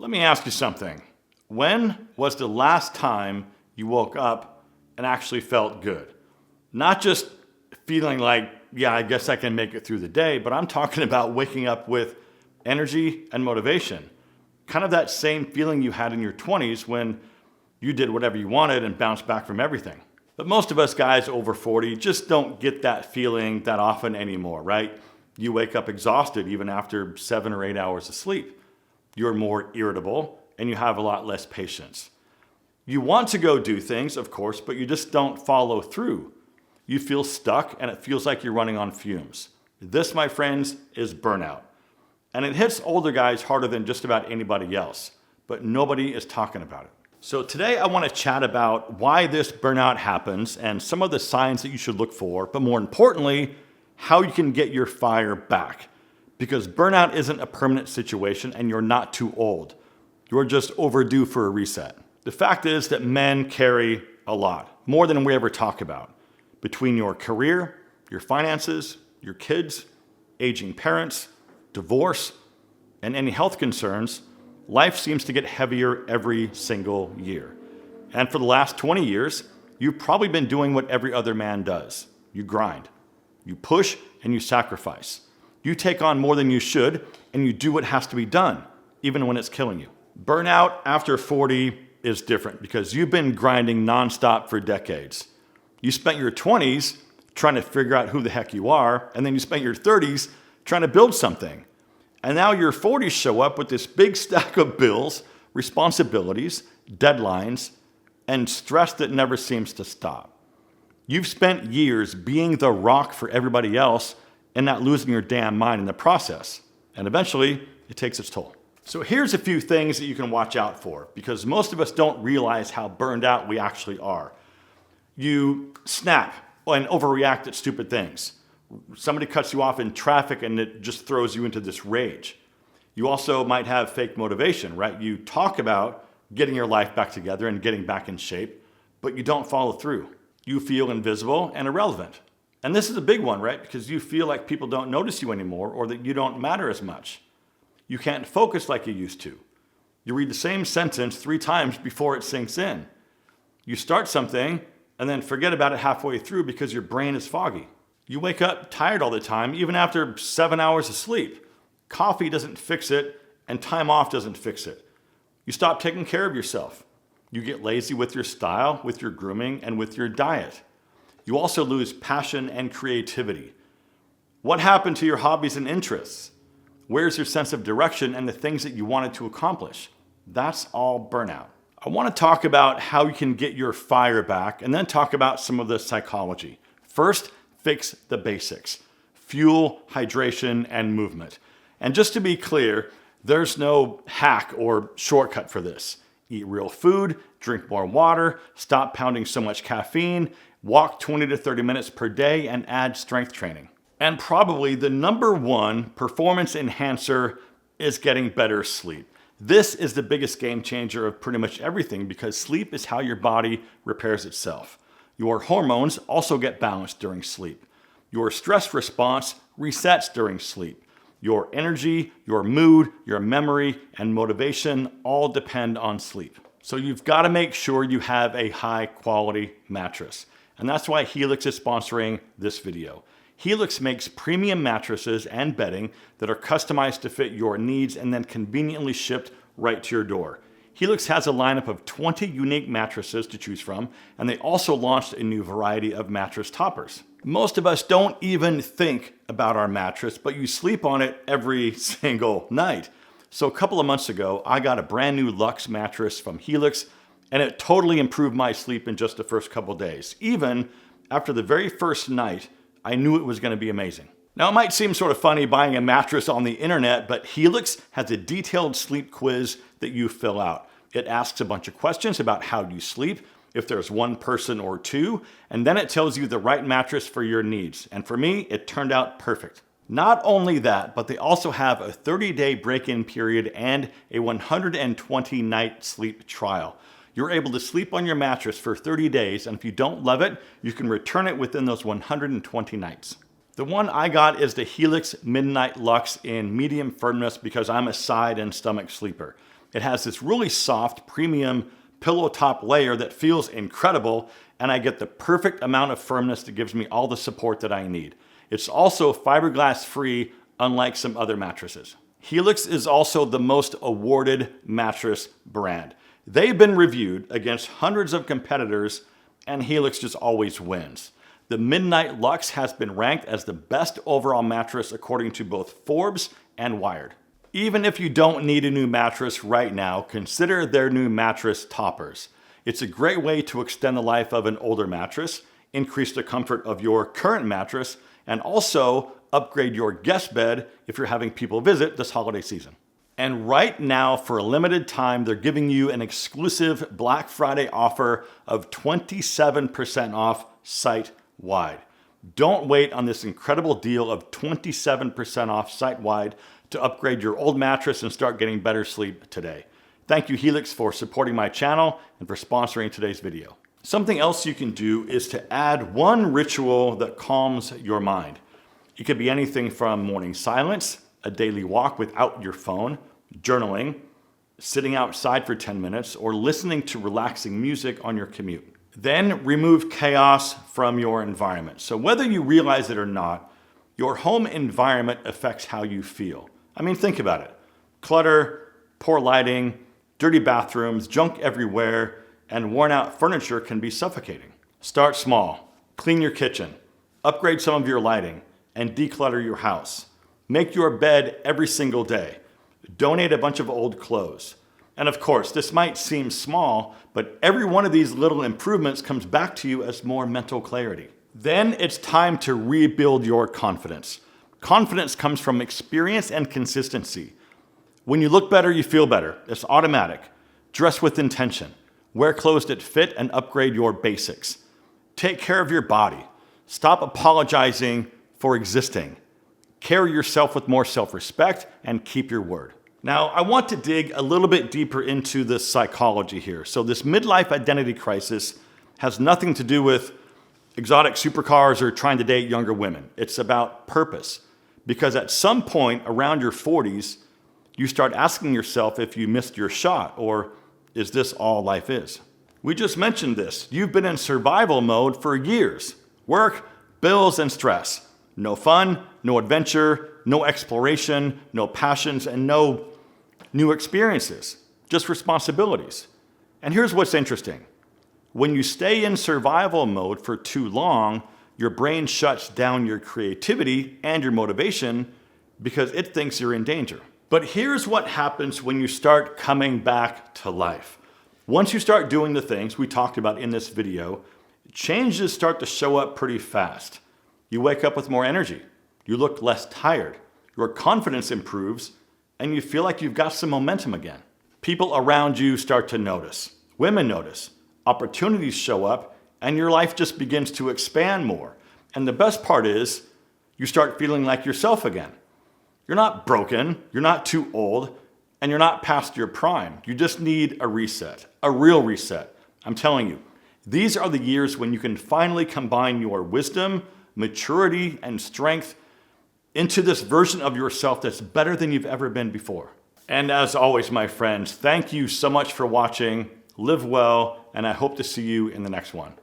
Let me ask you something. When was the last time you woke up and actually felt good? Not just feeling like, yeah, I guess I can make it through the day, but I'm talking about waking up with energy and motivation. Kind of that same feeling you had in your 20s when you did whatever you wanted and bounced back from everything. But most of us guys over 40 just don't get that feeling that often anymore, right? You wake up exhausted even after 7 or 8 hours of sleep. You're more irritable and you have a lot less patience. You want to go do things, of course, but you just don't follow through. You feel stuck and it feels like you're running on fumes. This, my friends, is burnout. And it hits older guys harder than just about anybody else, but nobody is talking about it. So today I want to chat about why this burnout happens and some of the signs that you should look for, but more importantly, how you can get your fire back. Because burnout isn't a permanent situation and you're not too old. You're just overdue for a reset. The fact is that men carry a lot, more than we ever talk about. Between your career, your finances, your kids, aging parents, divorce, and any health concerns, life seems to get heavier every single year. And for the last 20 years, you've probably been doing what every other man does. You grind, you push, and you sacrifice. You take on more than you should, and you do what has to be done, even when it's killing you. Burnout after 40 is different because you've been grinding nonstop for decades. You spent your 20s trying to figure out who the heck you are, and then you spent your 30s trying to build something. And now your 40s show up with this big stack of bills, responsibilities, deadlines, and stress that never seems to stop. You've spent years being the rock for everybody else and not losing your damn mind in the process. And eventually, it takes its toll. So here's a few things that you can watch out for, because most of us don't realize how burned out we actually are. You snap and overreact at stupid things. Somebody cuts you off in traffic and it just throws you into this rage. You also might have fake motivation, right? You talk about getting your life back together and getting back in shape, but you don't follow through. You feel invisible and irrelevant. And this is a big one, right? Because you feel like people don't notice you anymore or that you don't matter as much. You can't focus like you used to. You read the same sentence 3 times before it sinks in. You start something and then forget about it halfway through because your brain is foggy. You wake up tired all the time, even after 7 hours of sleep. Coffee doesn't fix it, and time off doesn't fix it. You stop taking care of yourself. You get lazy with your style, with your grooming, and with your diet. You also lose passion and creativity. What happened to your hobbies and interests? Where's your sense of direction and the things that you wanted to accomplish? That's all burnout. I want to talk about how you can get your fire back and then talk about some of the psychology. First, fix the basics: fuel, hydration, and movement. And just to be clear, there's no hack or shortcut for this. Eat real food, drink more water, stop pounding so much caffeine, walk 20 to 30 minutes per day, and add strength training. And probably the number one performance enhancer is getting better sleep. This is the biggest game changer of pretty much everything because sleep is how your body repairs itself. Your hormones also get balanced during sleep. Your stress response resets during sleep. Your energy, your mood, your memory, and motivation all depend on sleep. So you've got to make sure you have a high quality mattress. And that's why Helix is sponsoring this video. Helix makes premium mattresses and bedding that are customized to fit your needs and then conveniently shipped right to your door. Helix has a lineup of 20 unique mattresses to choose from, and they also launched a new variety of mattress toppers. Most of us don't even think about our mattress, but you sleep on it every single night. So a couple of months ago, I got a brand new Luxe mattress from Helix, and it totally improved my sleep in just the first couple days. Even after the very first night, I knew it was going to be amazing. Now, it might seem sort of funny buying a mattress on the internet, but Helix has a detailed sleep quiz that you fill out. It asks a bunch of questions about how you sleep, if there's one person or two, and then it tells you the right mattress for your needs. And for me, it turned out perfect. Not only that, but they also have a 30-day break-in period and a 120-night sleep trial. You're able to sleep on your mattress for 30 days, and if you don't love it, you can return it within those 120 nights. The one I got is the Helix Midnight Luxe in medium firmness because I'm a side and stomach sleeper. It has this really soft, premium pillow top layer that feels incredible, and I get the perfect amount of firmness that gives me all the support that I need. It's also fiberglass free, unlike some other mattresses. Helix is also the most awarded mattress brand. They've been reviewed against hundreds of competitors, and Helix just always wins. The Midnight Luxe has been ranked as the best overall mattress according to both Forbes and Wired. Even if you don't need a new mattress right now, consider their new mattress toppers. It's a great way to extend the life of an older mattress, increase the comfort of your current mattress, and also upgrade your guest bed if you're having people visit this holiday season. And right now, for a limited time, they're giving you an exclusive Black Friday offer of 27% off site-wide. Don't wait on this incredible deal of 27% off site-wide to upgrade your old mattress and start getting better sleep today. Thank you, Helix, for supporting my channel and for sponsoring today's video. Something else you can do is to add one ritual that calms your mind. It could be anything from morning silence, a daily walk without your phone, journaling, sitting outside for 10 minutes, or listening to relaxing music on your commute. Then remove chaos from your environment. So whether you realize it or not, your home environment affects how you feel. I mean, think about it. Clutter, poor lighting, dirty bathrooms, junk everywhere, and worn out furniture can be suffocating. Start small. Clean your kitchen. Upgrade some of your lighting and declutter your house. Make your bed every single day. Donate a bunch of old clothes. And of course, this might seem small, but every one of these little improvements comes back to you as more mental clarity. Then it's time to rebuild your confidence. Confidence comes from experience and consistency. When you look better, you feel better. It's automatic. Dress with intention. Wear clothes that fit and upgrade your basics. Take care of your body. Stop apologizing for existing. Carry yourself with more self-respect and keep your word. Now, I want to dig a little bit deeper into the psychology here. So this midlife identity crisis has nothing to do with exotic supercars or trying to date younger women. It's about purpose. Because at some point around your 40s, you start asking yourself if you missed your shot, or is this all life is? We just mentioned this. You've been in survival mode for years. Work, bills, and stress. No fun, no adventure, no exploration, no passions, and no new experiences. Just responsibilities. And here's what's interesting. When you stay in survival mode for too long, your brain shuts down your creativity and your motivation because it thinks you're in danger. But here's what happens when you start coming back to life. Once you start doing the things we talked about in this video, changes start to show up pretty fast. You wake up with more energy. You look less tired. Your confidence improves, and you feel like you've got some momentum again. People around you start to notice. Women notice. Opportunities show up, and your life just begins to expand more. And the best part is, you start feeling like yourself again. You're not broken, you're not too old, and you're not past your prime. You just need a reset, a real reset. I'm telling you, these are the years when you can finally combine your wisdom, maturity, and strength into this version of yourself that's better than you've ever been before. And as always, my friends, thank you so much for watching. Live well, and I hope to see you in the next one.